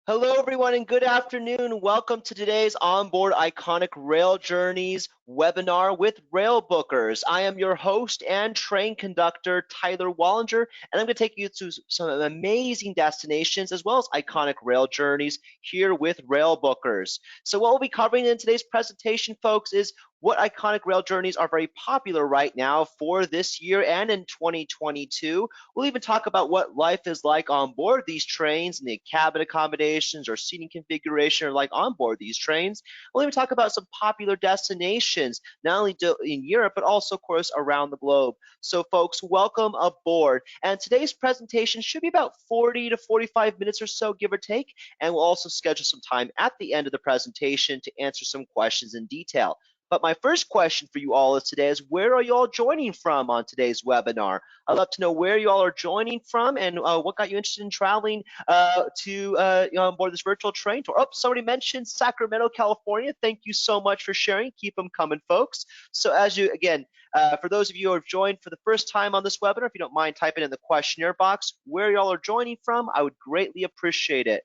Hello, everyone, and good afternoon. Welcome to today's Onboard Iconic Rail Journeys webinar with Railbookers. I am your host and train conductor, Tyler Wallinger, and I'm going to take you to some amazing destinations as well as iconic rail journeys here with Railbookers. So what we'll be covering in today's presentation, folks, is what iconic rail journeys are very popular right now for this year and in 2022. We'll even talk about what life is like on board these trains and the cabin accommodations or seating configuration are like on board these trains. We'll even talk about some popular destinations, not only in Europe, but also, of course, around the globe. So, folks, welcome aboard. And today's presentation should be about 40 to 45 minutes or so, give or take. And we'll also schedule some time at the end of the presentation to answer some questions in detail. But my first question for you all today is, where are you all joining from on today's webinar? I'd love to know where you all are joining from and what got you interested in traveling on board this virtual train tour. Oh, somebody mentioned Sacramento, California. Thank you so much for sharing. Keep them coming, folks. So for those of you who have joined for the first time on this webinar, if you don't mind typing in the questionnaire box where y'all are joining from, I would greatly appreciate it.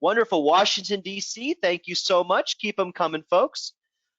Wonderful. Washington, D.C., thank you so much. Keep them coming, folks.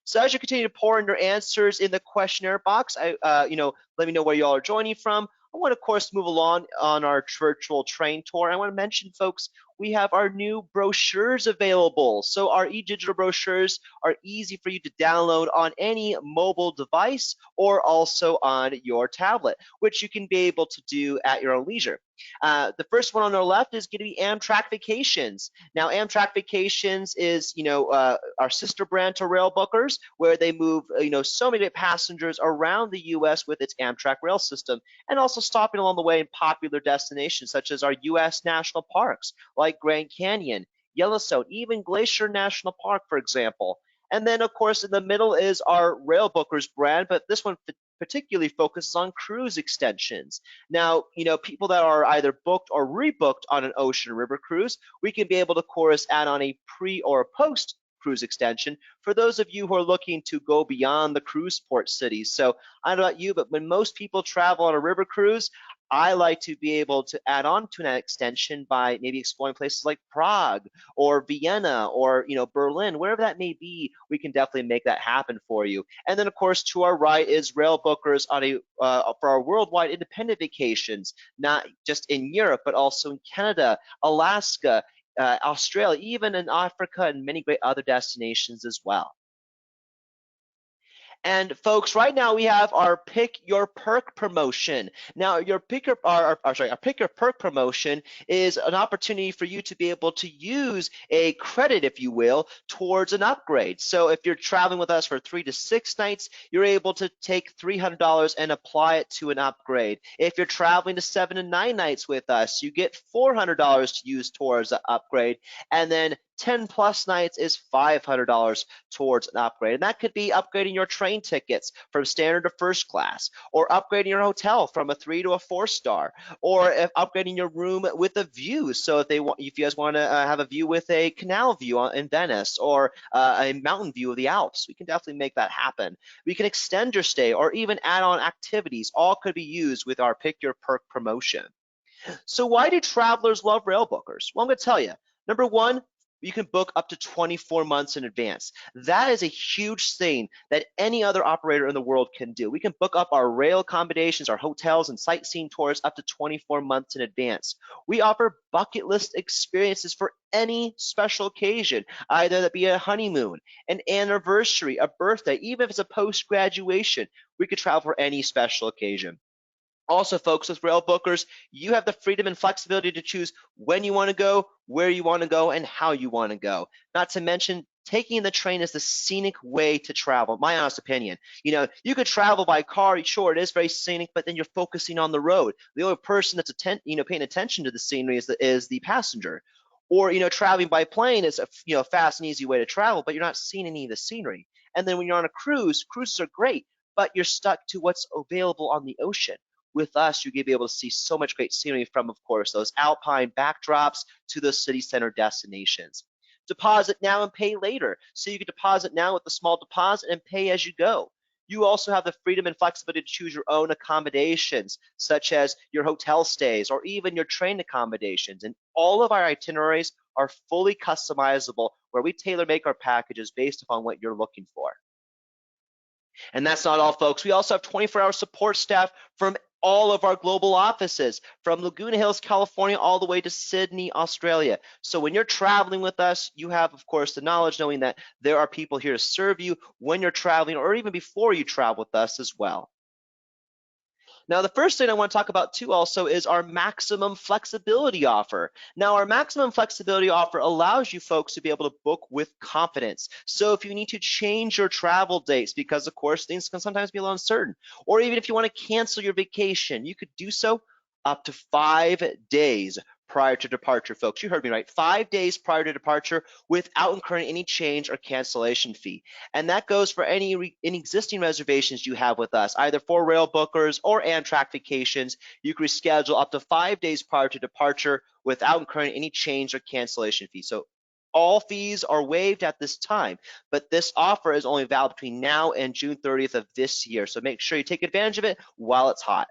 So as you continue to pour in your answers in the questionnaire box, let me know where y'all are joining from. I want to, of course, move along on our virtual train tour. I want to mention, folks, we have our new brochures available. So our e-digital brochures are easy for you to download on any mobile device or also on your tablet, which you can be able to do at your own leisure. The first one on our left is going to be Amtrak Vacations. Now, Amtrak Vacations is, our sister brand to Railbookers, where they move, so many passengers around the U.S. with its Amtrak rail system, and also stopping along the way in popular destinations such as our U.S. national parks, like Grand Canyon, Yellowstone, even Glacier National Park, for example. And then, of course, in the middle is our Railbookers brand, but this one particularly focuses on cruise extensions. Now, people that are either booked or rebooked on an ocean or river cruise, we can be able to, of course, add on a pre or post cruise extension for those of you who are looking to go beyond the cruise port cities. So I don't know about you, but when most people travel on a river cruise, I like to be able to add on to an extension by maybe exploring places like Prague or Vienna or Berlin, wherever that may be. We can definitely make that happen for you. And then, of course, to our right is Railbookers on for our worldwide independent vacations, not just in Europe, but also in Canada, Alaska, Australia, even in Africa, and many great other destinations as well. And folks, right now we have our Pick Your Perk promotion. Now, our Pick Your Perk promotion is an opportunity for you to be able to use a credit, if you will, towards an upgrade. So if you're traveling with us for 3 to 6 nights, you're able to take $300 and apply it to an upgrade. If you're traveling to 7 to 9 nights with us, you get $400 to use towards an upgrade, and then 10 plus nights is $500 towards an upgrade. And that could be upgrading your train tickets from standard to first class, or upgrading your hotel from a 3 to a 4-star, or upgrading your room with a view. So if you guys want to have a view with a canal view in Venice, or a mountain view of the Alps, we can definitely make that happen. We can extend your stay or even add on activities. All could be used with our Pick Your Perk promotion. So why do travelers love Railbookers? Well, I'm going to tell you. Number one, you can book up to 24 months in advance. That is a huge thing that any other operator in the world can do. We can book up our rail accommodations, our hotels, and sightseeing tours up to 24 months in advance. We offer bucket list experiences for any special occasion, either that be a honeymoon, an anniversary, a birthday, even if it's a post-graduation. We could travel for any special occasion. Also, folks, with Railbookers, you have the freedom and flexibility to choose when you want to go, where you want to go, and how you want to go. Not to mention, taking the train is the scenic way to travel, my honest opinion. You could travel by car, sure, it is very scenic, but then you're focusing on the road. The only person that's paying attention to the scenery is the passenger. Or, traveling by plane is a fast and easy way to travel, but you're not seeing any of the scenery. And then when you're on a cruise, cruises are great, but you're stuck to what's available on the ocean. With us, you're going to be able to see so much great scenery from, of course, those alpine backdrops to those city center destinations. Deposit now and pay later. So you can deposit now with a small deposit and pay as you go. You also have the freedom and flexibility to choose your own accommodations, such as your hotel stays or even your train accommodations. And all of our itineraries are fully customizable, where we tailor make our packages based upon what you're looking for. And that's not all, folks. We also have 24-hour support staff from all of our global offices, from Laguna Hills, California, all the way to Sydney, Australia. So when you're traveling with us, you have, of course, the knowledge knowing that there are people here to serve you when you're traveling or even before you travel with us as well. Now, the first thing I want to talk about too also is our maximum flexibility offer. Now, our maximum flexibility offer allows you folks to be able to book with confidence. So if you need to change your travel dates, because of course things can sometimes be a little uncertain, or even if you want to cancel your vacation, you could do so up to 5 days prior to departure, folks. You heard me right, 5 days prior to departure without incurring any change or cancellation fee. And that goes for any existing reservations you have with us, either for Railbookers or Amtrak vacations. You can reschedule up to 5 days prior to departure without incurring any change or cancellation fee. So all fees are waived at this time, but this offer is only valid between now and June 30th of this year. So make sure you take advantage of it while it's hot.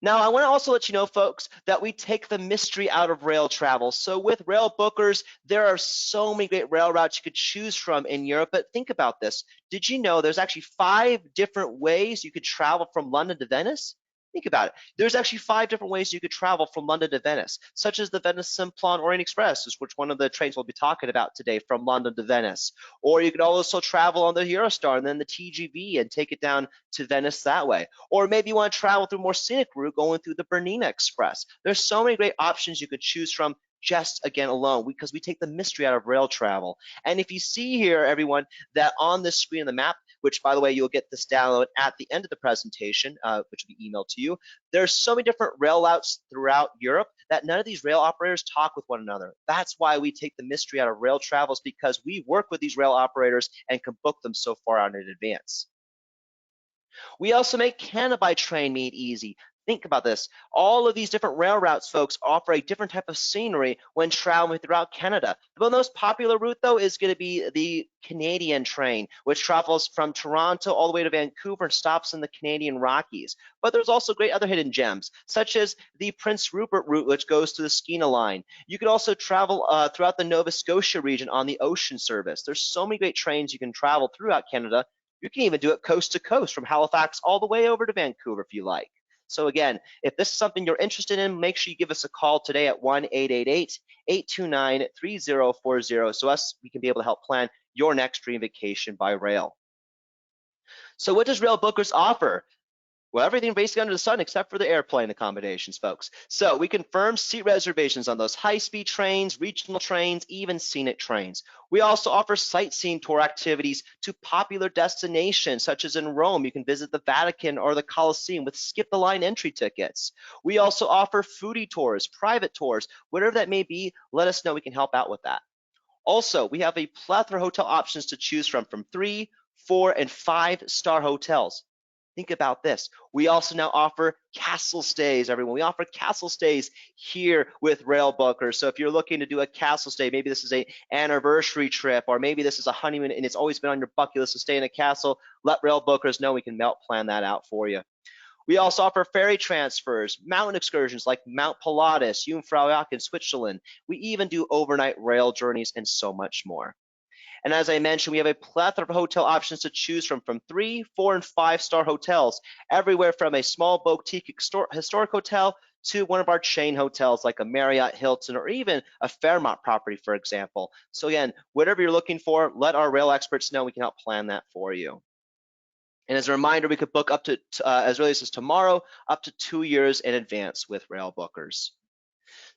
Now, I want to also let you know, folks, that we take the mystery out of rail travel. So with Railbookers, there are so many great rail routes you could choose from in Europe, but think about this. Did you know there's actually 5 different ways you could travel from London to Venice? Think about it. There's actually 5 different ways you could travel from London to Venice, such as the Venice Simplon-Orient-Express, which one of the trains we'll be talking about today, from London to Venice. Or you could also travel on the Eurostar and then the TGV and take it down to Venice that way. Or maybe you want to travel through a more scenic route going through the Bernina Express. There's so many great options you could choose from just again alone, because we take the mystery out of rail travel. And if you see here, everyone, that on this screen of the map, which by the way, you'll get this download at the end of the presentation, which will be emailed to you, there's so many different rail routes throughout Europe that none of these rail operators talk with one another. That's why we take the mystery out of rail travels, because we work with these rail operators and can book them so far out in advance. We also make Canada by train made easy. Think about this. All of these different rail routes, folks, offer a different type of scenery when traveling throughout Canada. The most popular route, though, is going to be the Canadian train, which travels from Toronto all the way to Vancouver and stops in the Canadian Rockies. But there's also great other hidden gems, such as the Prince Rupert route, which goes to the Skeena line. You could also travel throughout the Nova Scotia region on the ocean service. There's so many great trains you can travel throughout Canada. You can even do it coast to coast from Halifax all the way over to Vancouver if you like. So again, if this is something you're interested in, make sure you give us a call today at 1-888-829-3040 so we can be able to help plan your next dream vacation by rail. So what does Railbookers offer? Well, everything basically under the sun except for the airplane accommodations, folks. So we confirm seat reservations on those high-speed trains, regional trains, even scenic trains. We also offer sightseeing tour activities to popular destinations, such as in Rome. You can visit the Vatican or the Colosseum with skip-the-line entry tickets. We also offer foodie tours, private tours, whatever that may be. Let us know. We can help out with that. Also, we have a plethora of hotel options to choose from 3, 4, and 5-star hotels. Think about this. We also now offer castle stays, everyone. We offer castle stays here with Railbookers. So if you're looking to do a castle stay, maybe this is an anniversary trip, or maybe this is a honeymoon and it's always been on your bucket list to stay in a castle, let Railbookers know. We can plan that out for you. We also offer ferry transfers, mountain excursions like Mount Pilatus, Jungfraujoch in Switzerland. We even do overnight rail journeys and so much more. And as I mentioned, we have a plethora of hotel options to choose from 3, 4, and 5-star hotels, everywhere from a small boutique historic hotel to one of our chain hotels like a Marriott, Hilton, or even a Fairmont property, for example. So again, whatever you're looking for, let our rail experts know. We can help plan that for you. And as a reminder, we could book up to, as early as tomorrow, up to 2 years in advance with Railbookers.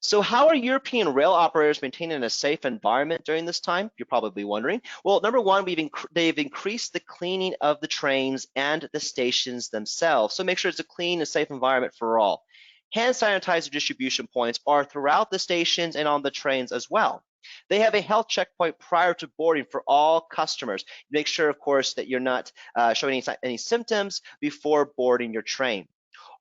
So how are European rail operators maintaining a safe environment during this time? You're probably wondering. Well, number one, they've increased the cleaning of the trains and the stations themselves. So make sure it's a clean and safe environment for all. Hand sanitizer distribution points are throughout the stations and on the trains as well. They have a health checkpoint prior to boarding for all customers. Make sure, of course, that you're not showing any symptoms before boarding your train.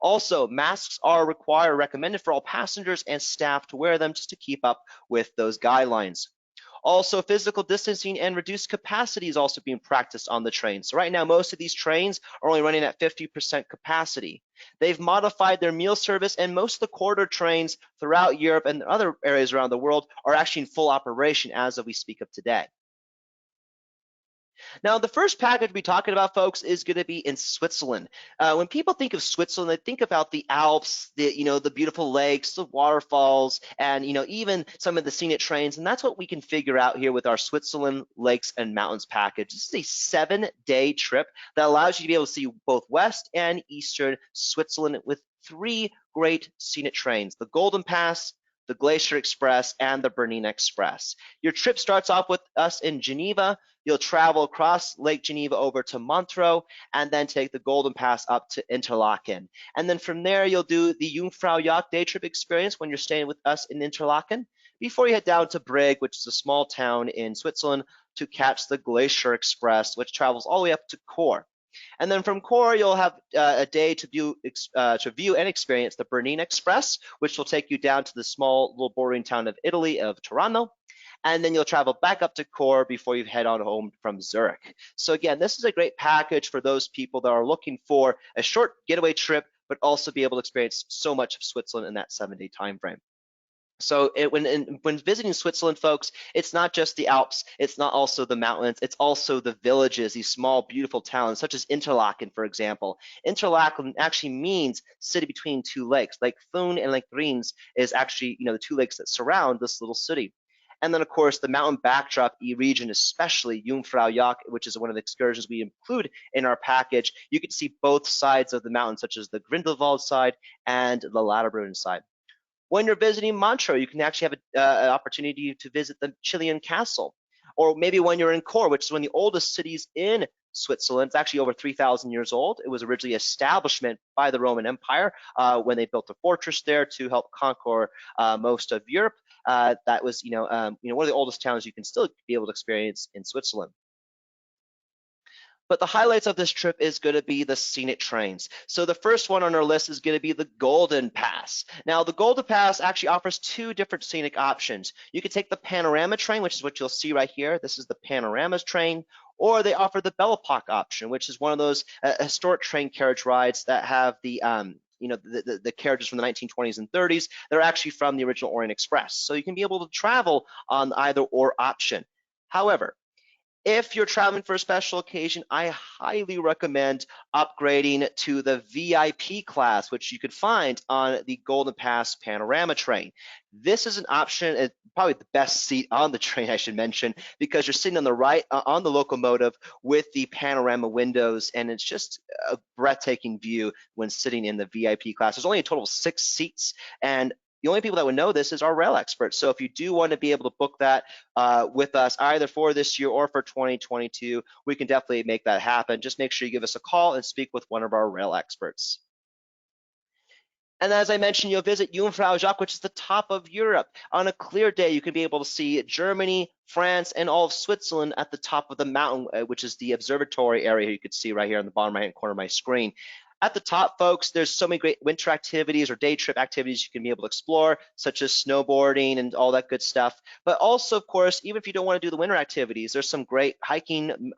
Also, masks are recommended for all passengers and staff to wear them just to keep up with those guidelines. Also, physical distancing and reduced capacity is also being practiced on the train. So right now, most of these trains are only running at 50% capacity. They've modified their meal service, and most of the corridor trains throughout Europe and other areas around the world are actually in full operation as of we speak of today. Now, the first package we'll be talking about, folks, is going to be in Switzerland. When people think of Switzerland, they think about the Alps, the beautiful lakes, the waterfalls, and even some of the scenic trains. And that's what we can figure out here with our Switzerland Lakes and Mountains package. This is a 7-day trip that allows you to be able to see both West and Eastern Switzerland with 3 great scenic trains: the Golden Pass, the Glacier Express, and the Bernina Express. Your trip starts off with us in Geneva. You'll travel across Lake Geneva over to Montreux, and then take the Golden Pass up to Interlaken. And then from there, you'll do the Jungfraujoch day trip experience when you're staying with us in Interlaken, before you head down to Brig, which is a small town in Switzerland, to catch the Glacier Express, which travels all the way up to Chor. And then from Chor, you'll have a day to view and experience the Bernina Express, which will take you down to the small little bordering town of Italy of Tirano. And then you'll travel back up to Chor before you head on home from Zurich. So again, this is a great package for those people that are looking for a short getaway trip, but also be able to experience so much of Switzerland in that 7-day time frame. So when visiting Switzerland, folks, it's not just the Alps, it's not also the mountains, it's also the villages, these small, beautiful towns, such as Interlaken, for example. Interlaken actually means city between 2 lakes. Lake Thun and Lake Rhines is actually, the 2 lakes that surround this little city. And then, of course, the mountain backdrop region, especially Jungfraujoch, which is one of the excursions we include in our package. You can see both sides of the mountain, such as the Grindelwald side and the Lauterbrunnen side. When you're visiting Montreux, you can actually have an opportunity to visit the Chilean castle. Or maybe when you're in Chor, which is one of the oldest cities in Switzerland. It's actually over 3,000 years old. It was originally an establishment by the Roman Empire when they built a fortress there to help conquer most of Europe. That was, one of the oldest towns you can still be able to experience in Switzerland. But the highlights of this trip is going to be the scenic trains. So the first one on our list is going to be the Golden Pass. Now, the Golden Pass actually offers 2 different scenic options. You can take the Panorama train, which is what you'll see right here. This is the Panorama train. Or they offer the Belle Epoque option, which is one of those historic train carriage rides that have the the carriages from the 1920s and 30s that are actually from the original Orient Express. So you can be able to travel on either or option. However, if you're traveling for a special occasion, I highly recommend upgrading to the VIP class, which you could find on the Golden Pass Panorama train. This is an option, probably the best seat on the train, I should mention, because you're sitting on the right on the locomotive with the panorama windows, and it's just a breathtaking view when sitting in the VIP class. There's only a total of 6 seats, and the only people that would know this is our rail experts. So if you do want to be able to book that with us, either for this year or for 2022, we can definitely make that happen. Just make sure you give us a call and speak with one of our rail experts. And as I mentioned, you'll visit Jungfraujoch, which is the top of Europe. On a clear day, you can be able to see Germany, France, and all of Switzerland at the top of the mountain, which is the observatory area you could see right here on the bottom right-hand corner of my screen. At the top, folks, there's so many great winter activities or day trip activities you can be able to explore, such as snowboarding and all that good stuff. But also, of course, even if you don't want to do the winter activities, there's some great hiking,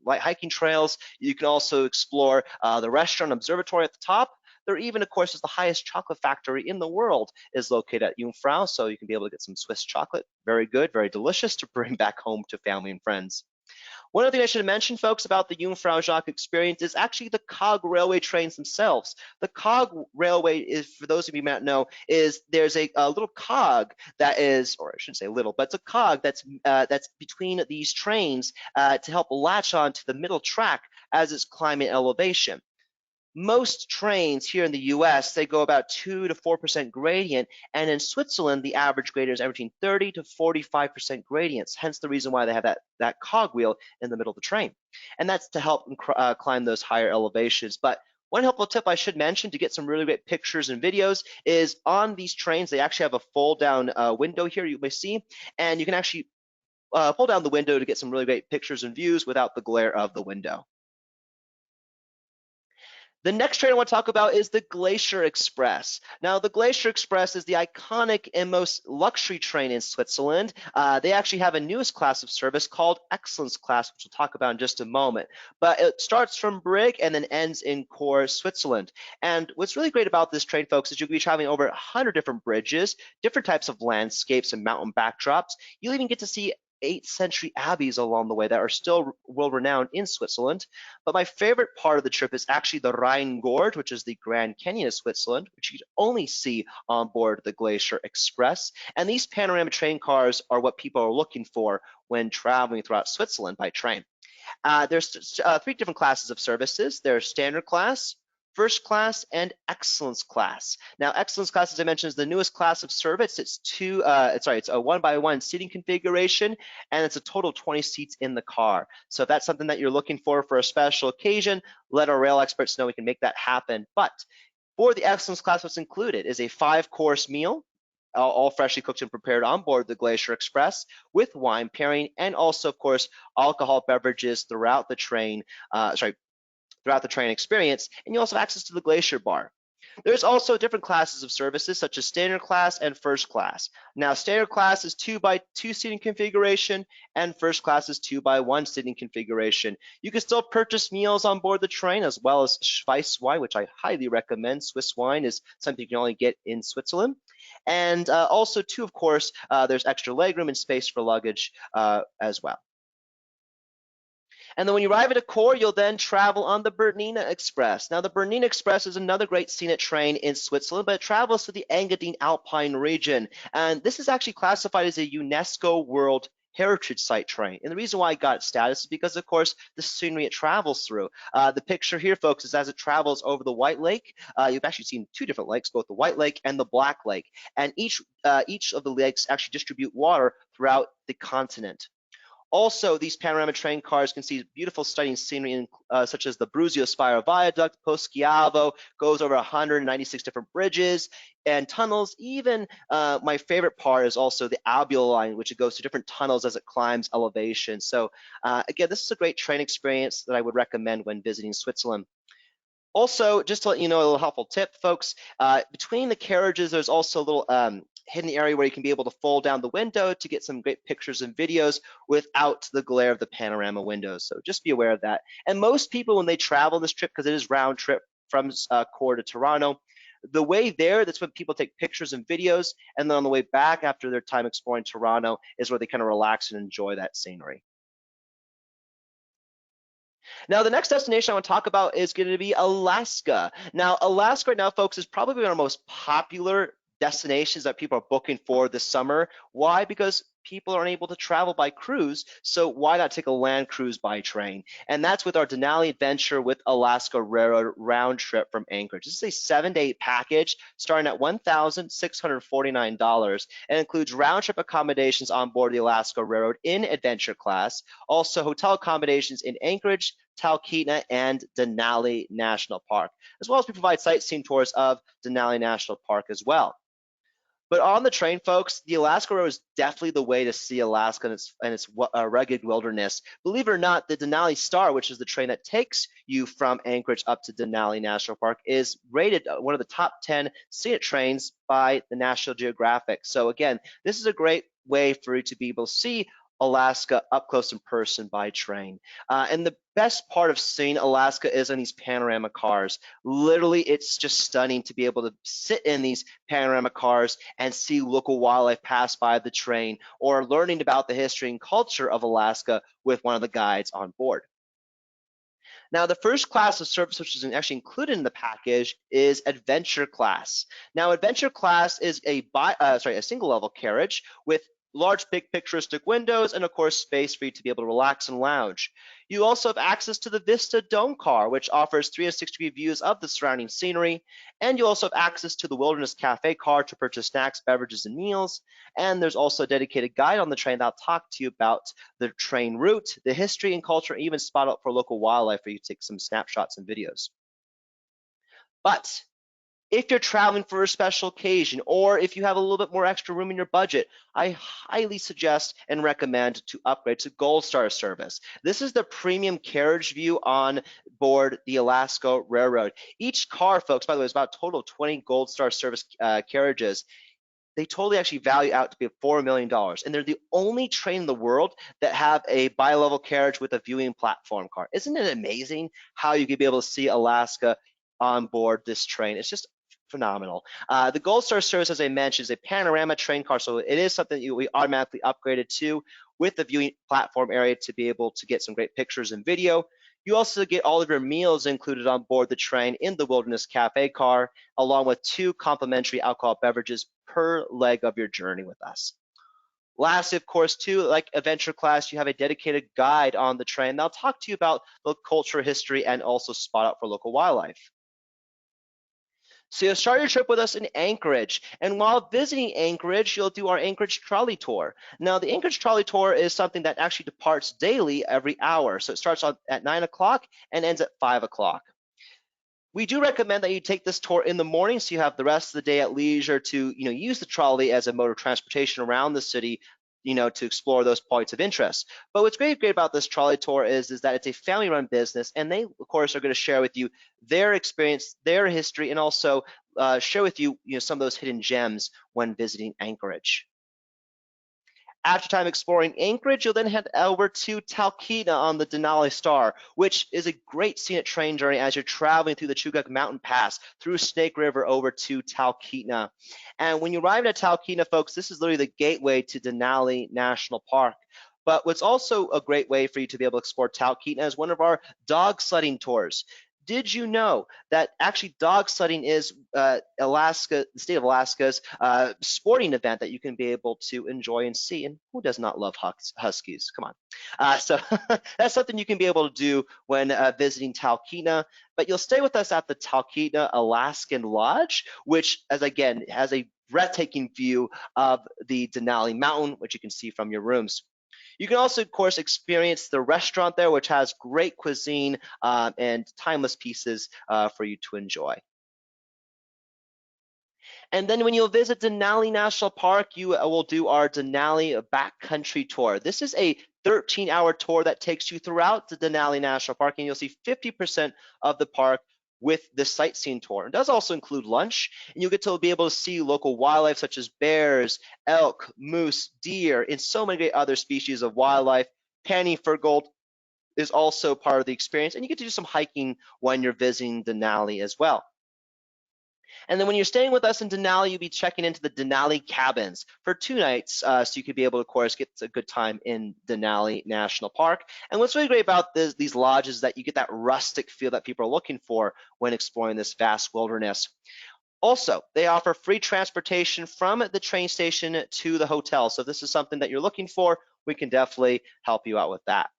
light hiking trails. You can also explore the restaurant observatory at the top. There even, of course, is the highest chocolate factory in the world is located at Jungfrau, so you can be able to get some Swiss chocolate. Very good, very delicious to bring back home to family and friends. One other thing I should mention, folks, about the Jungfraujoch experience is actually the COG railway trains themselves. The COG railway is, for those of you who might know, is there's a little cog that is, or I shouldn't say little, but it's a cog that's between these trains to help latch on to the middle track as it's climbing elevation. Most trains here in the US, they go about 2 to 4% gradient, and in Switzerland, the average gradient is averaging 30 to 45% gradients, hence the reason why they have that cogwheel in the middle of the train. And that's to help them climb those higher elevations. But one helpful tip I should mention to get some really great pictures and videos is on these trains, they actually have a fold-down window here you may see, and you can actually pull down the window to get some really great pictures and views without the glare of the window. The next train I want to talk about is the Glacier Express. Now, the Glacier Express is the iconic and most luxury train in Switzerland. They actually have a newest class of service called Excellence Class, which we'll talk about in just a moment. But it starts from Brig and then ends in core Switzerland. And what's really great about this train, folks, is you'll be traveling over 100 different bridges, different types of landscapes and mountain backdrops. You'll even get to see 8th century abbeys along the way that are still world renowned in Switzerland. But my favorite part of the trip is actually the Rhine Gorge, which is the Grand Canyon of Switzerland, which you can only see on board the Glacier Express. And these panoramic train cars are what people are looking for when traveling throughout Switzerland by train. There's 3 different classes of services. There's standard class, first class, and excellence class. Now, excellence class, as I mentioned, is the newest class of service. It's it's a 1-by-1 seating configuration, and it's a total of 20 seats in the car. So if that's something that you're looking for a special occasion, let our rail experts know we can make that happen. But for the excellence class, what's included is a 5-course meal, all freshly cooked and prepared on board the Glacier Express with wine pairing, and also, of course, alcohol beverages throughout the train, throughout the train experience, and you also have access to the Glacier Bar. There's also different classes of services such as standard class and first class. Now, standard class is 2-by-2 seating configuration, and first class is 2-by-1 seating configuration. You can still purchase meals on board the train as well as Schweiss wine, which I highly recommend. Swiss wine is something you can only get in Switzerland. And also, too, of course, there's extra legroom and space for luggage as well. And then when you arrive at Accor, you'll then travel on the Bernina Express. Now, the Bernina Express is another great scenic train in Switzerland, but it travels through the Engadine Alpine region. And this is actually classified as a UNESCO World Heritage Site train. And the reason why it got its status is because, of course, the scenery it travels through. The picture here, folks, is as it travels over the White Lake. You've actually seen 2 different lakes, both the White Lake and the Black Lake. And each of the lakes actually distribute water throughout the continent. Also, these panoramic train cars can see beautiful stunning scenery such as the Bruzio Spiral Viaduct, Poschiavo, goes over 196 different bridges and tunnels. Even my favorite part is also the Albiol line, which it goes to different tunnels as it climbs elevation. So again, this is a great train experience that I would recommend when visiting Switzerland. Also, just to let you know, a little helpful tip, folks, between the carriages, there's also a little hidden area where you can be able to fold down the window to get some great pictures and videos without the glare of the panorama windows. So just be aware of that. And most people, when they travel this trip, because it is round trip from Core to Toronto, the way there, that's when people take pictures and videos. And then on the way back after their time exploring Toronto is where they kind of relax and enjoy that scenery. Now, the next destination I want to talk about is going to be Alaska. Now, Alaska right now, folks, is probably one of our most popular destinations that people are booking for this summer. Why? Because people aren't able to travel by cruise, so why not take a land cruise by train? And that's with our Denali Adventure with Alaska Railroad round trip from Anchorage. This is a 7-day package starting at $1,649 and includes round trip accommodations on board the Alaska Railroad in Adventure class, also hotel accommodations in Anchorage, Talkeetna, and Denali National Park, as well as we provide sightseeing tours of Denali National Park as well. But on the train, folks, the Alaska Road is definitely the way to see Alaska and its rugged wilderness. Believe it or not, the Denali Star, which is the train that takes you from Anchorage up to Denali National Park, is rated one of the top 10 scenic trains by the National Geographic. So again, this is a great way for you to be able to see Alaska up close in person by train. And the best part of seeing Alaska is in these panorama cars. Literally, it's just stunning to be able to sit in these panorama cars and see local wildlife pass by the train, or learning about the history and culture of Alaska with one of the guides on board. Now, the first class of service, which is actually included in the package, is Adventure Class. Now, Adventure Class is a single level carriage with large big picturesque windows and of course space for you to be able to relax and lounge. You also have access to the Vista Dome car, which offers 360-degree views of the surrounding scenery, and you also have access to the Wilderness Cafe car to purchase snacks, beverages, and meals. And there's also a dedicated guide on the train that'll talk to you about the train route, the history and culture, and even spot out for local wildlife for you to take some snapshots and videos. But If you're traveling for a special occasion, or if you have a little bit more extra room in your budget, I highly suggest and recommend to upgrade to Gold Star service. This is the premium carriage view on board the Alaska Railroad. Each car, folks, by the way, is about a total of 20 Gold Star service carriages. They totally actually value out to be $4 million. And they're the only train in the world that have a bi-level carriage with a viewing platform car. Isn't it amazing how you could be able to see Alaska on board this train? It's just phenomenal. The Gold Star service, as I mentioned, is a panorama train car, so it is something that we automatically upgraded to with the viewing platform area to be able to get some great pictures and video. You also get all of your meals included on board the train in the Wilderness Cafe car, along with 2 complimentary alcohol beverages per leg of your journey with us. Lastly, of course, too, like Adventure Class, you have a dedicated guide on the train that'll talk to you about the culture, history, and also spot out for local wildlife. So you'll start your trip with us in Anchorage, and while visiting Anchorage, you'll do our Anchorage Trolley Tour. Now, the Anchorage Trolley Tour is something that actually departs daily every hour. So it starts at 9 o'clock and ends at 5 o'clock. We do recommend that you take this tour in the morning so you have the rest of the day at leisure to use the trolley as a mode of transportation around the city, to explore those points of interest. But what's great about this trolley tour is that it's a family-run business, and they, of course, are going to share with you their experience, their history, and also share with you, some of those hidden gems when visiting Anchorage. After time exploring Anchorage, you'll then head over to Talkeetna on the Denali Star, which is a great scenic train journey as you're traveling through the Chugach Mountain Pass, through Snake River over to Talkeetna. And when you arrive at Talkeetna, folks, this is literally the gateway to Denali National Park. But what's also a great way for you to be able to explore Talkeetna is one of our dog sledding tours. Did you know that actually dog sledding is the state of Alaska's sporting event that you can be able to enjoy and see? And who does not love huskies? Come on. So that's something you can be able to do when visiting Talkeetna. But you'll stay with us at the Talkeetna Alaskan Lodge, which, as again, has a breathtaking view of the Denali Mountain, which you can see from your rooms. You can also, of course, experience the restaurant there, which has great cuisine and timeless pieces for you to enjoy. And then when you'll visit Denali National Park, you will do our Denali Backcountry Tour. This is a 13-hour tour that takes you throughout the Denali National Park, and you'll see 50% of the park with the sightseeing tour. It does also include lunch, and you'll get to be able to see local wildlife such as bears, elk, moose, deer, and so many great other species of wildlife. Panning for gold is also part of the experience, and you get to do some hiking when you're visiting Denali as well. And then when you're staying with us in Denali, you'll be checking into the Denali cabins for 2 nights, so you could be able to, of course, get a good time in Denali National Park. And what's really great about these lodges is that you get that rustic feel that people are looking for when exploring this vast wilderness. Also, they offer free transportation from the train station to the hotel. So if this is something that you're looking for, we can definitely help you out with that.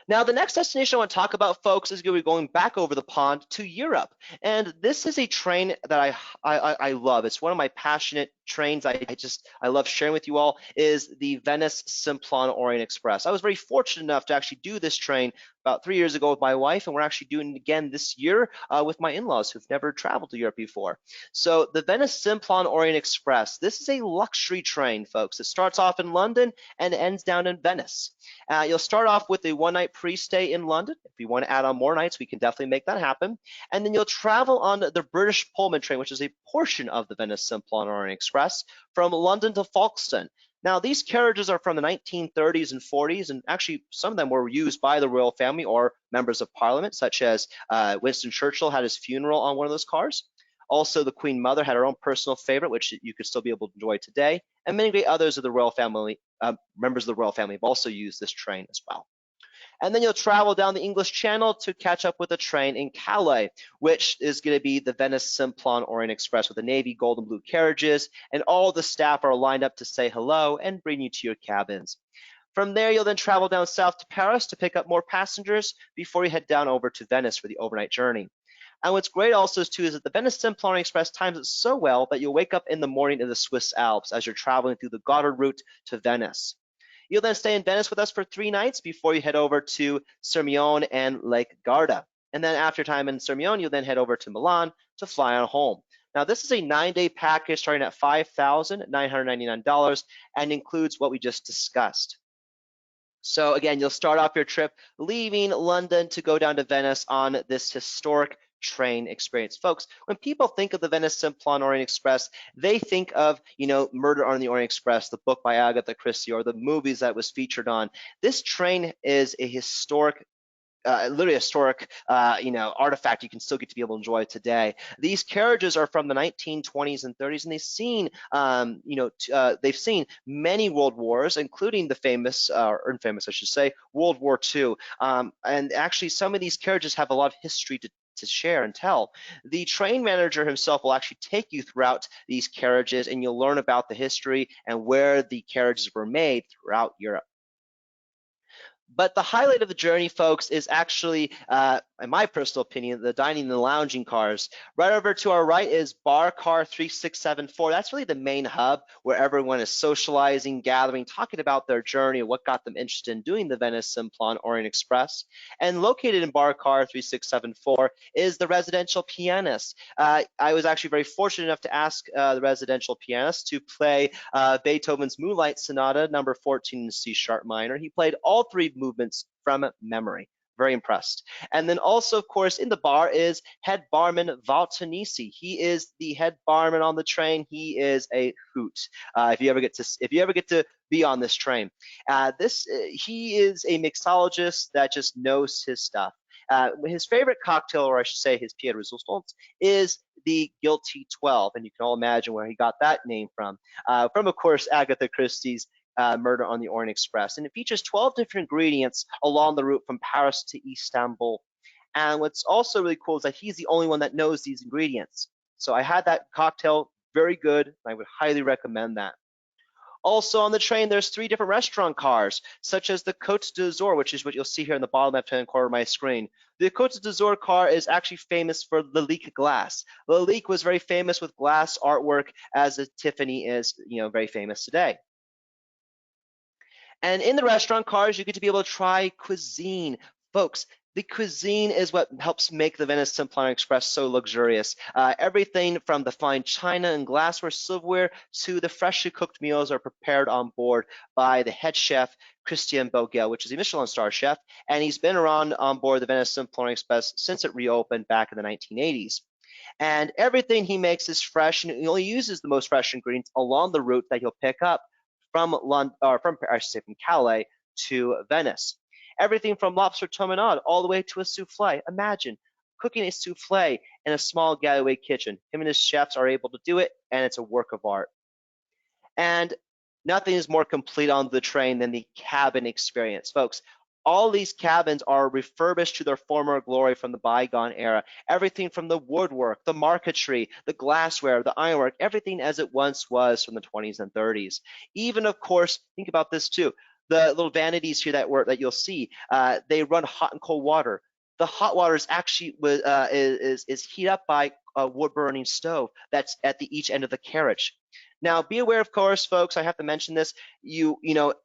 Now, the next destination I want to talk about, folks, is going to be going back over the pond to Europe. And this is a train that I love. It's one of my passionate trains I love sharing with you all, is the Venice Simplon-Orient-Express. I was very fortunate enough to actually do this train about 3 years ago with my wife, and we're actually doing it again this year with my in-laws who've never traveled to Europe before. So the Venice Simplon-Orient-Express, this is a luxury train, folks. It starts off in London and ends down in Venice. You'll start off with a 1-night pre-stay in London. If you want to add on more nights, we can definitely make that happen. And then you'll travel on the British Pullman train, which is a portion of the Venice Simplon-Orient-Express, from London to Folkestone. Now, these carriages are from the 1930s and 40s, and actually some of them were used by the royal family or members of parliament, such as Winston Churchill had his funeral on one of those cars. Also, the Queen Mother had her own personal favorite, which you could still be able to enjoy today. And many great others of the royal family, members of the royal family, have also used this train as well. And then you'll travel down the English Channel to catch up with a train in Calais, which is going to be the Venice Simplon-Orient-Express with the navy, gold, and blue carriages, and all the staff are lined up to say hello and bring you to your cabins. From there, you'll then travel down south to Paris to pick up more passengers before you head down over to Venice for the overnight journey. And what's great also is that the Venice Simplon-Orient-Express times it so well that you'll wake up in the morning in the Swiss Alps as you're traveling through the Gotthard route to Venice. You'll then stay in Venice with us for 3 nights before you head over to Sirmione and Lake Garda. And then after time in Sirmione, you'll then head over to Milan to fly on home. Now, this is a 9-day package starting at $5,999 and includes what we just discussed. So again, you'll start off your trip leaving London to go down to Venice on this historic train experience. Folks, when people think of the Venice Simplon-Orient-Express, they think of, Murder on the Orient Express, the book by Agatha Christie, or the movies that was featured on. This train is a historic literally historic, artifact you can still get to be able to enjoy today. These carriages are from the 1920s and 30s, and they've seen many world wars, including the famous, or infamous, I should say, World War II. And actually, some of these carriages have a lot of history to share and tell. The train manager himself will actually take you throughout these carriages, and you'll learn about the history and where the carriages were made throughout Europe. But the highlight of the journey, folks, is actually, in my personal opinion, the dining and the lounging cars. Right over to our right is Bar Car 3674. That's really the main hub where everyone is socializing, gathering, talking about their journey, what got them interested in doing the Venice Simplon-Orient-Express. And located in Bar Car 3674 is the residential pianist. I was actually very fortunate enough to ask the residential pianist to play Beethoven's Moonlight Sonata, number 14 in C-sharp minor. He played all three movements from memory. Very impressed. And then also, of course, in the bar is head barman Valtonisi. He is the head barman on the train. He is a hoot. If you ever get to be on this train, he is a mixologist that just knows his stuff. His favorite cocktail, or I should say his Pied Resistance, is the Guilty 12, and you can all imagine where he got that name from, of course, Agatha Christie's Murder on the Orient Express. And it features 12 different ingredients along the route from Paris to Istanbul. And what's also really cool is that he's the only one that knows these ingredients. So I had that cocktail, very good, and I would highly recommend that. Also on the train, there's 3 different restaurant cars, such as the Côte d'Azur, which is what you'll see here in the bottom left-hand corner of my screen. The Côte d'Azur car is actually famous for Lalique glass. Lalique was very famous with glass artwork, as Tiffany is, very famous today. And in the restaurant cars, you get to be able to try cuisine. Folks, the cuisine is what helps make the Venice Simplon-Express so luxurious. Everything from the fine china and glassware, silverware, to the freshly cooked meals are prepared on board by the head chef, Christian Bogel, which is a Michelin star chef, and he's been around on board the Venice Simplon-Express since it reopened back in the 1980s. And everything he makes is fresh, and he only uses the most fresh ingredients along the route that he'll pick up from Calais to Venice. Everything from lobster tourmenade all the way to a souffle. Imagine cooking a souffle in a small getaway kitchen. Him and his chefs are able to do it, and it's a work of art. And nothing is more complete on the train than the cabin experience. Folks, all these cabins are refurbished to their former glory from the bygone era. Everything from the woodwork, the marquetry, the glassware, the ironwork, everything as it once was from the 20s and 30s. Even, of course, think about this too. The little vanities here that you'll see, they run hot and cold water. The hot water is actually is heated up by a wood-burning stove that's at each end of the carriage. Now, be aware, of course, folks, I have to mention this,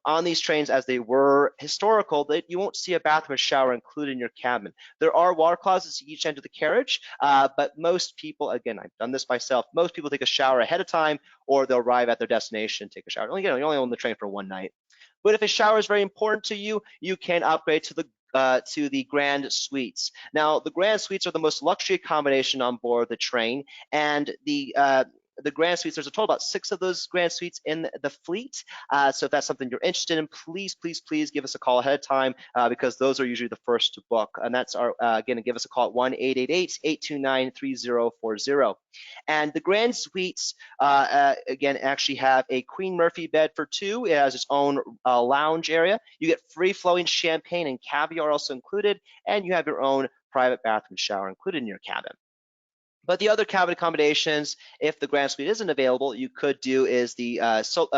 on these trains, as they were historical, that you won't see a bathroom or shower included in your cabin. There are water closets at each end of the carriage, but most people, again, I've done this myself, most people take a shower ahead of time, or they'll arrive at their destination and take a shower. You only own the train for one night. But if a shower is very important to you, you can upgrade to the Grand Suites. Now, the Grand Suites are the most luxury accommodation on board the train, and the Grand Suites, there's a total about 6 of those Grand Suites in the fleet. So if that's something you're interested in, please, please, please give us a call ahead of time because those are usually the first to book. And that's again, give us a call at 1-888-829-3040. And the Grand Suites, again, actually have a Queen Murphy bed for 2. It has its own lounge area. You get free flowing champagne and caviar also included, and you have your own private bathroom shower included in your cabin. But the other cabin accommodations, if the Grand Suite isn't available, you could do is the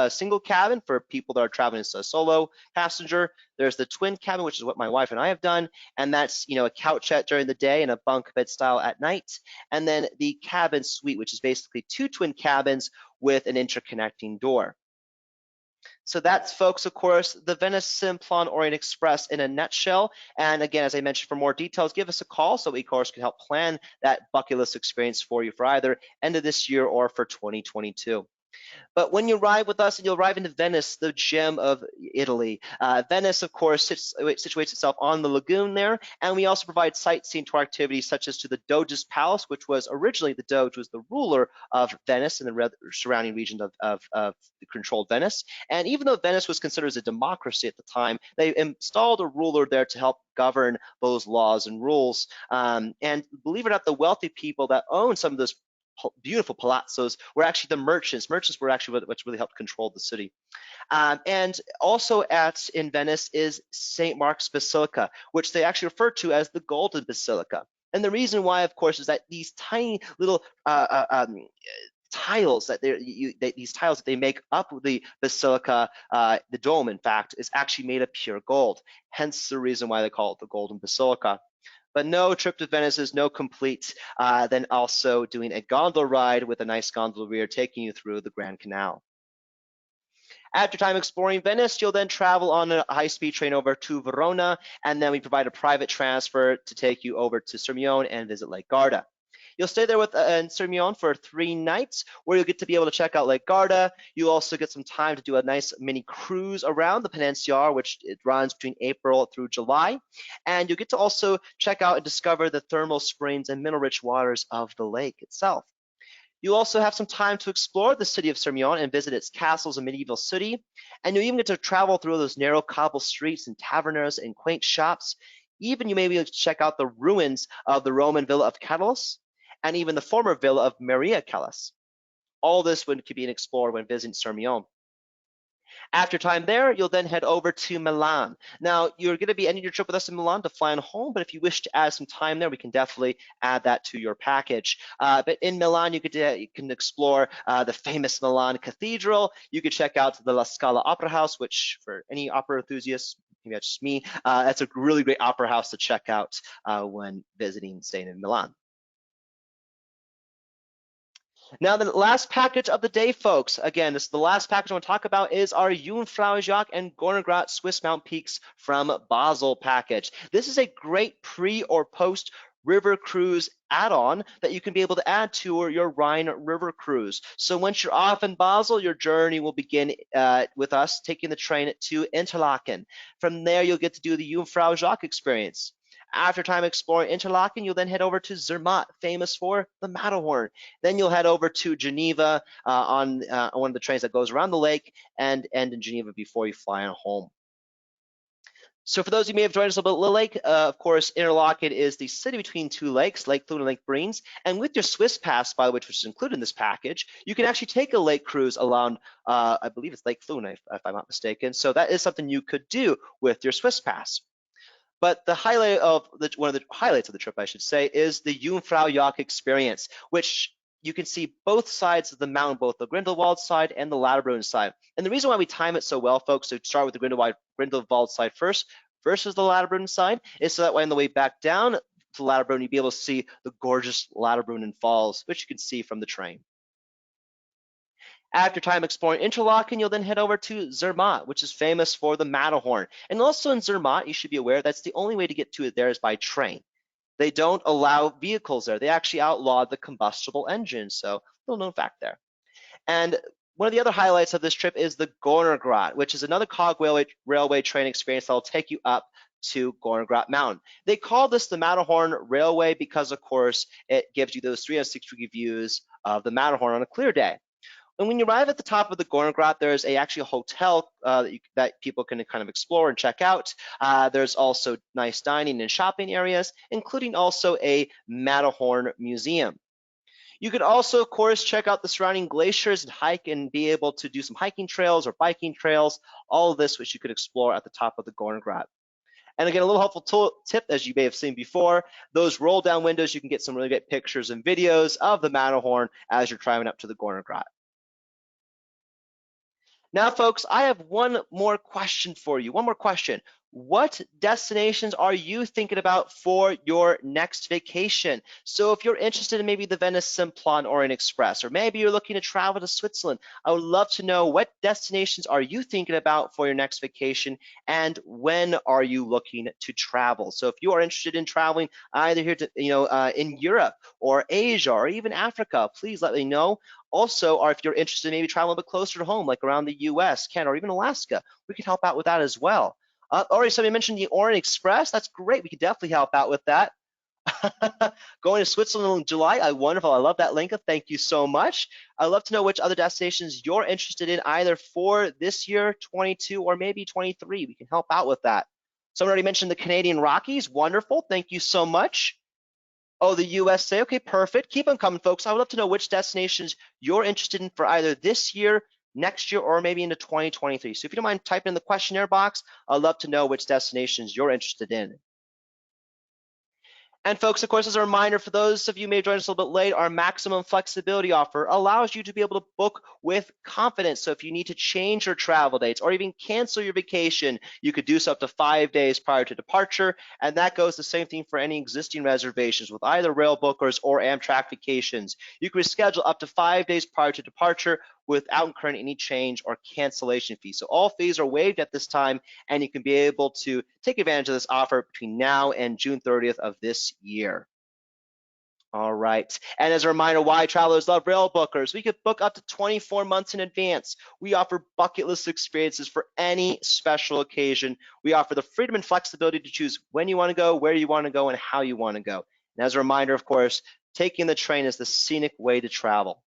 single cabin for people that are traveling as a solo passenger. There's the twin cabin, which is what my wife and I have done, and that's a couchette during the day and a bunk bed style at night. And then the cabin suite, which is basically 2 twin cabins with an interconnecting door. So that's, folks, of course, the Venice Simplon-Orient-Express in a nutshell. And again, as I mentioned, for more details, give us a call so we, of course, can help plan that bucket list experience for you for either end of this year or for 2022. But when you arrive with us, and you'll arrive into Venice, the gem of Italy. Venice, of course, situates itself on the lagoon there, and we also provide sightseeing tour activities such as to the Doge's Palace, which was originally the Doge was the ruler of Venice and the surrounding region of controlled Venice. And even though Venice was considered as a democracy at the time, they installed a ruler there to help govern those laws and rules. And believe it or not, the wealthy people that owned some of those beautiful palazzos were actually the merchants. Merchants were actually what really helped control the city. And also in Venice is St. Mark's Basilica, which they actually refer to as the Golden Basilica. And the reason why, of course, is that these tiny little tiles these tiles that they make up the basilica, the dome, in fact, is actually made of pure gold. Hence the reason why they call it the Golden Basilica. But no trip to Venice is no complete than also doing a gondola ride with a nice gondolier taking you through the Grand Canal. After time exploring Venice, you'll then travel on a high-speed train over to Verona, and then we provide a private transfer to take you over to Sirmione and visit Lake Garda. You'll stay there in Sirmione for 3 nights, where you'll get to be able to check out Lake Garda. You'll also get some time to do a nice mini cruise around the peninsula, which it runs between April through July. And you'll get to also check out and discover the thermal springs and mineral-rich waters of the lake itself. You'll also have some time to explore the city of Sirmione and visit its castles and medieval city. And you'll even get to travel through those narrow cobble streets and tavernas and quaint shops. Even you may be able to check out the ruins of the Roman villa of Catullus, and even the former villa of Maria Callas. All this could be explored when visiting Sirmione. After time there, you'll then head over to Milan. Now, you're going to be ending your trip with us in Milan to fly on home, but if you wish to add some time there, we can definitely add that to your package. But in Milan, you can explore the famous Milan Cathedral. You could check out the La Scala Opera House, which for any opera enthusiasts, maybe that's just me, that's a really great opera house to check out when staying in Milan. Now, the last package of the day, folks, again, this is the last package I want to talk about, is our Jungfraujoch and Gornergrat Swiss Mountain Peaks from Basel package. This is a great pre or post river cruise add-on that you can be able to add to your Rhine river cruise. So once you're off in Basel, your journey will begin with us taking the train to Interlaken. From there, you'll get to do the Jungfraujoch experience. After time exploring Interlaken, you'll then head over to Zermatt, famous for the Matterhorn. Then you'll head over to Geneva on one of the trains that goes around the lake and end in Geneva before you fly on home. So for those who may have joined us a little late, of course, Interlaken is the city between 2 lakes, Lake Thun and Lake Breens. And with your Swiss Pass, by the way, which is included in this package, you can actually take a lake cruise along, I believe it's Lake Thun, if I'm not mistaken. So that is something you could do with your Swiss Pass. But the highlight of one of the highlights of the trip, I should say, is the Jungfraujoch experience, which you can see both sides of the mountain, both the Grindelwald side and the Lauterbrunnen side. And the reason why we time it so well, folks, to start with the Grindelwald side first versus the Lauterbrunnen side, is so that way on the way back down to Lauterbrunnen, you'll be able to see the gorgeous Lauterbrunnen Falls, which you can see from the train. After time exploring Interlaken, you'll then head over to Zermatt, which is famous for the Matterhorn. And also in Zermatt, you should be aware that's the only way to get to it there is by train. They don't allow vehicles there. They actually outlawed the combustible engine, so little known fact there. And one of the other highlights of this trip is the Gornergrat, which is another cog railway train experience that will take you up to Gornergrat Mountain. They call this the Matterhorn Railway because, of course, it gives you those 360-degree views of the Matterhorn on a clear day. And when you arrive at the top of the Gornergrat, there's actually a hotel that people can kind of explore and check out. There's also nice dining and shopping areas, including also a Matterhorn museum. You could also, of course, check out the surrounding glaciers and hike and be able to do some hiking trails or biking trails, all of this which you could explore at the top of the Gornergrat. And again, a little helpful tip, as you may have seen before, those roll down windows, you can get some really great pictures and videos of the Matterhorn as you're driving up to the Gornergrat. Now, folks, I have one more question for you. One more question. what destinations are you thinking about for your next vacation? So if you're interested in maybe the Venice Simplon-Orient-Express, or maybe you're looking to travel to Switzerland, I would love to know what destinations are you thinking about for your next vacation, and when are you looking to travel? So if you are interested in traveling either here to, in Europe or Asia or even Africa, please let me know. Also, or if you're interested in maybe traveling a bit closer to home, like around the US, Canada, or even Alaska, we can help out with that as well. Already somebody mentioned the Orient Express. That's great. We could definitely help out with that. Going to Switzerland in July. Wonderful. I love that, Linka. Thank you so much. I'd love to know which other destinations you're interested in, either for this year, 22, or maybe 23. We can help out with that. Someone already mentioned the Canadian Rockies. Wonderful. Thank you so much. Oh, the USA. Okay, perfect. Keep them coming, folks. I would love to know which destinations you're interested in for either this year, next year, or maybe into 2023. So if you don't mind typing in the questionnaire box, I'd love to know which destinations you're interested in. And folks, of course, as a reminder, for those of you who may have joined us a little bit late, our maximum flexibility offer allows you to be able to book with confidence. So if you need to change your travel dates or even cancel your vacation, you could do so up to 5 days prior to departure. And that goes the same thing for any existing reservations with either Railbookers or Amtrak vacations. You can reschedule up to 5 days prior to departure without incurring any change or cancellation fees. So all fees are waived at this time, and you can be able to take advantage of this offer between now and June 30th of this year. All right. And as a reminder, why travelers love Railbookers, we could book up to 24 months in advance. We offer bucket list experiences for any special occasion. We offer the freedom and flexibility to choose when you want to go, where you want to go, and how you want to go. And as a reminder, of course, taking the train is the scenic way to travel.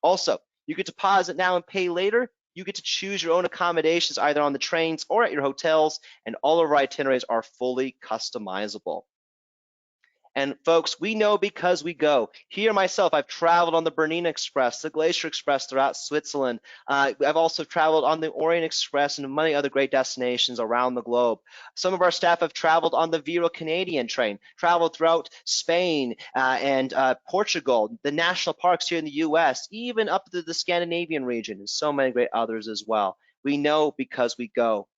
Also, you get deposit now and pay later. You get to choose your own accommodations either on the trains or at your hotels, and all of our itineraries are fully customizable. And folks, we know because we go. Here myself, I've traveled on the Bernina Express, the Glacier Express throughout Switzerland. I've also traveled on the Orient Express and many other great destinations around the globe. Some of our staff have traveled on the Vero Canadian train, traveled throughout Spain and Portugal, the national parks here in the US, even up to the Scandinavian region, and so many great others as well. We know because we go.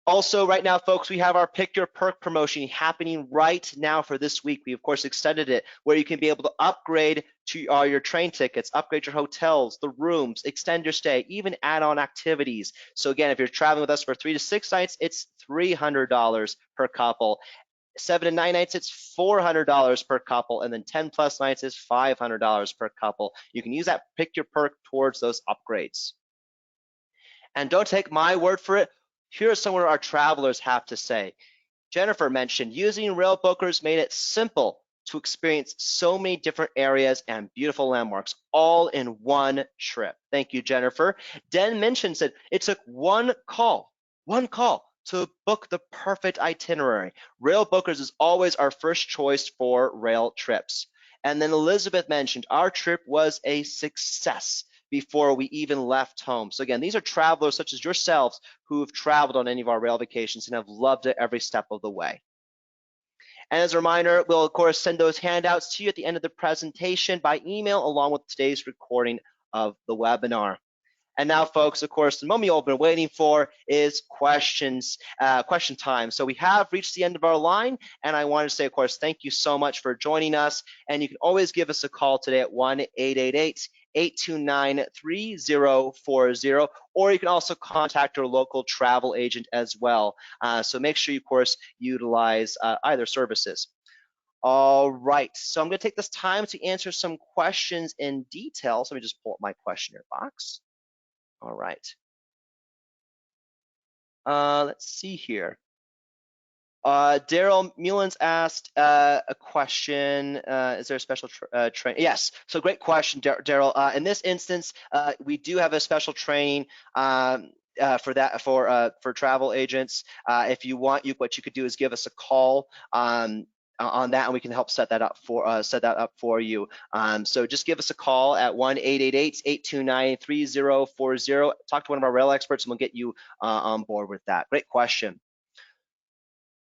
Also, right now, folks, we have our Pick Your Perk promotion happening right now for this week. We, of course, extended it where you can be able to upgrade to your train tickets, upgrade your hotels, the rooms, extend your stay, even add on activities. So again, if you're traveling with us for 3 to 6 nights, it's $300 per couple. 7 to 9 nights, it's $400 per couple, and then 10 plus nights is $500 per couple. You can use that Pick Your Perk towards those upgrades. And don't take my word for it. Here's some of what our travelers have to say. Jennifer mentioned using Railbookers made it simple to experience so many different areas and beautiful landmarks all in one trip. Thank you, Jennifer. Den mentioned said it took one call to book the perfect itinerary. Railbookers is always our first choice for rail trips. And then Elizabeth mentioned our trip was a success before we even left home. So again, these are travelers such as yourselves who have traveled on any of our rail vacations and have loved it every step of the way. And as a reminder, we'll of course send those handouts to you at the end of the presentation by email along with today's recording of the webinar. And now, folks, of course, the moment you've all been waiting for is question time. So we have reached the end of our line, and I wanted to say, of course, thank you so much for joining us. And you can always give us a call today at 1-888-829-3040, or you can also contact your local travel agent as well. So make sure you, of course, utilize either services. All right, so I'm going to take this time to answer some questions in detail. So let me just pull up my questionnaire box. All right. Let's see here. Daryl Mullins asked a question. Is there a special training? Yes. So great question, Daryl. In this instance, we do have a special training for that for travel agents. If you want, what you could do is give us a call on that, and we can help set that up for you. So just give us a call at 1-888-829-3040. Talk to one of our rail experts, and we'll get you on board with that. Great question.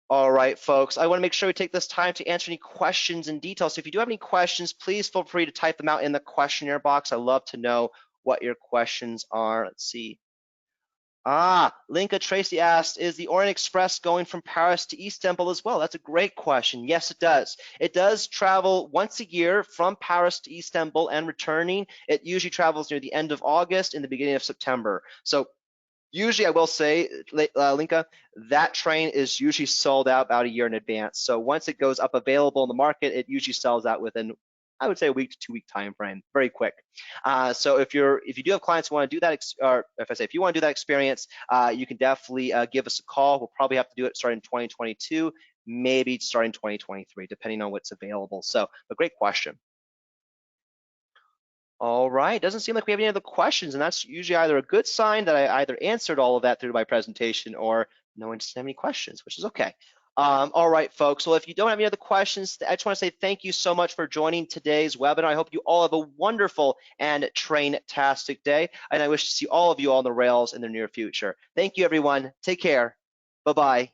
All right, folks, I want to make sure we take this time to answer any questions in detail. So if you do have any questions, please feel free to type them out in the questionnaire box. I love to know what your questions are. Let's see. Linka Tracy asked, is the Orient Express going from Paris to Istanbul as well? That's a great question. Yes, it does. It does travel once a year from Paris to Istanbul and returning. It usually travels near the end of August and the beginning of September. So usually, I will say, Linka, that train is usually sold out about a year in advance. So once it goes up available in the market, it usually sells out within, I would say, a week to 2 week time frame, very quick. So if you do have clients who want to do that, or if you want to do that experience, you can definitely give us a call. We'll probably have to do it starting in 2022, maybe starting 2023, depending on what's available. So, a great question. All right, doesn't seem like we have any other questions, and that's usually either a good sign that I either answered all of that through my presentation or no one doesn't have any questions, which is okay. All right, folks, well, if you don't have any other questions, I just want to say thank you so much for joining today's webinar. I hope you all have a wonderful and train-tastic day, and I wish to see all of you on the rails in the near future. Thank you, everyone. Take care. Bye-bye.